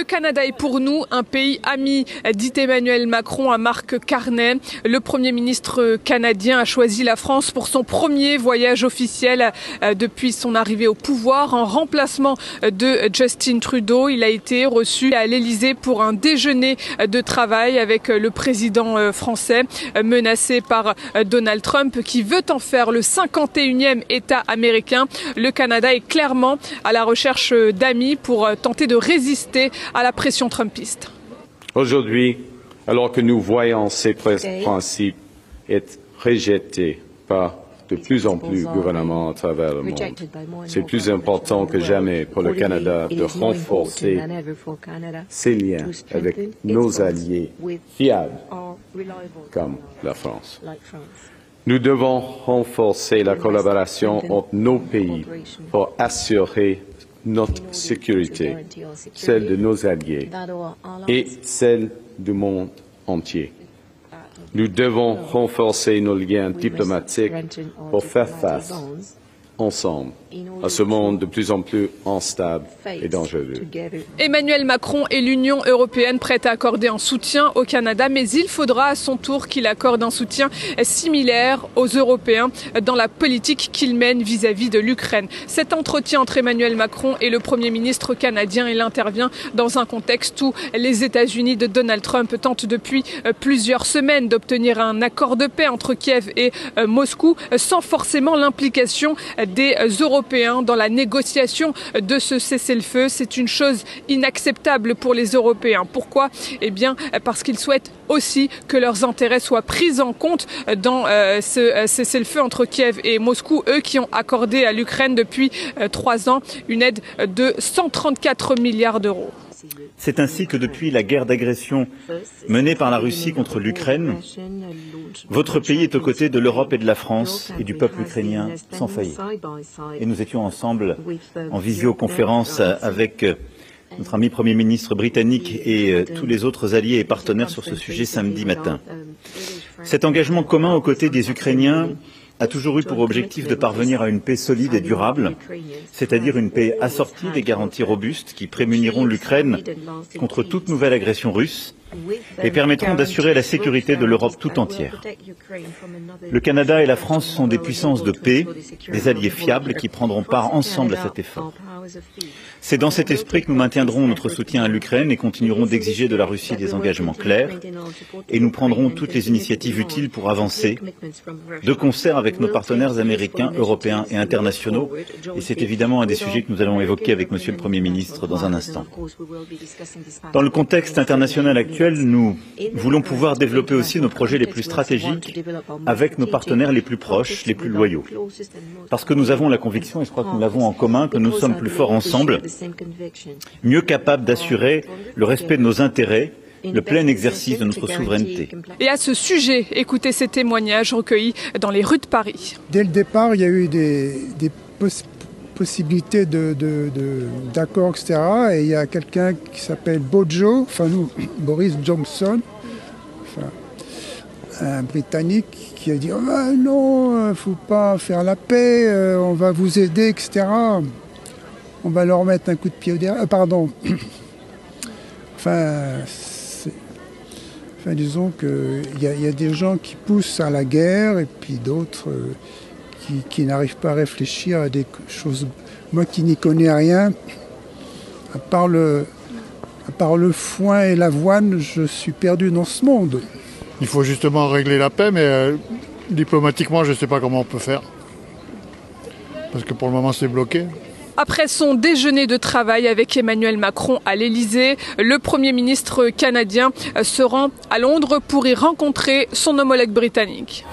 Canada est pour nous un pays ami, dit Emmanuel Macron à Marc Carnet. Le Premier ministre canadien a choisi la France pour son premier voyage officiel depuis son arrivée au pouvoir en remplacement de Justin Trudeau. Il a été reçu à l'Élysée pour un déjeuner de travail avec le président français menacé par Donald Trump qui veut en faire le 51e État américain. Le Canada est clairement à la recherche d'amis pour tenter de résister à la pression trumpiste. Aujourd'hui, alors que nous voyons ces principes être rejetés par de plus en plus de gouvernements à travers le monde, c'est plus important que jamais pour le Canada de renforcer ses liens avec nos alliés fiables comme la France. Nous devons renforcer la collaboration entre nos pays pour assurer notre sécurité, celle de nos alliés et celle du monde entier. Nous devons renforcer nos liens diplomatiques pour faire face ensemble à ce monde de plus en plus instable et dangereux. Emmanuel Macron et l'Union européenne prêtent à accorder un soutien au Canada, mais il faudra à son tour qu'il accorde un soutien similaire aux Européens dans la politique qu'il mène vis-à-vis de l'Ukraine. Cet entretien entre Emmanuel Macron et le Premier ministre canadien, il intervient dans un contexte où les États-Unis de Donald Trump tentent depuis plusieurs semaines d'obtenir un accord de paix entre Kiev et Moscou, sans forcément l'implication des Européens dans la négociation de ce cessez-le-feu. C'est une chose inacceptable pour les Européens. Pourquoi ? Eh bien, parce qu'ils souhaitent aussi que leurs intérêts soient pris en compte dans ce cessez-le-feu entre Kiev et Moscou, eux qui ont accordé à l'Ukraine depuis 3 ans une aide de 134 milliards d'euros. C'est ainsi que depuis la guerre d'agression menée par la Russie contre l'Ukraine, votre pays est aux côtés de l'Europe et de la France et du peuple ukrainien sans faillir. Et nous étions ensemble en visioconférence avec notre ami Premier ministre britannique et tous les autres alliés et partenaires sur ce sujet samedi matin. Cet engagement commun aux côtés des Ukrainiens a toujours eu pour objectif de parvenir à une paix solide et durable, c'est-à-dire une paix assortie des garanties robustes qui prémuniront l'Ukraine contre toute nouvelle agression russe et permettront d'assurer la sécurité de l'Europe tout entière. Le Canada et la France sont des puissances de paix, des alliés fiables qui prendront part ensemble à cet effort. C'est dans cet esprit que nous maintiendrons notre soutien à l'Ukraine et continuerons d'exiger de la Russie des engagements clairs et nous prendrons toutes les initiatives utiles pour avancer de concert avec nos partenaires américains, européens et internationaux. Et c'est évidemment un des sujets que nous allons évoquer avec Monsieur le Premier ministre dans un instant. Dans le contexte international actuel, nous voulons pouvoir développer aussi nos projets les plus stratégiques avec nos partenaires les plus proches, les plus loyaux. Parce que nous avons la conviction, et je crois que nous l'avons en commun, que nous sommes plus forts ensemble, mieux capables d'assurer le respect de nos intérêts, le plein exercice de notre souveraineté. Et à ce sujet, écoutez ces témoignages recueillis dans les rues de Paris. Dès le départ, il y a eu des possibilités d'accord, etc. Et il y a quelqu'un qui s'appelle Boris Johnson, un Britannique, qui a dit oh, non, il ne faut pas faire la paix, on va vous aider, etc. On va leur mettre un coup de pied au derrière. Disons qu'il y a des gens qui poussent à la guerre et puis d'autres qui n'arrivent pas à réfléchir à des choses. Moi qui n'y connais rien, à part le foin et l'avoine, je suis perdu dans ce monde. Il faut justement régler la paix, mais diplomatiquement, je ne sais pas comment on peut faire. Parce que pour le moment, c'est bloqué. Après son déjeuner de travail avec Emmanuel Macron à l'Élysée, le Premier ministre canadien se rend à Londres pour y rencontrer son homologue britannique.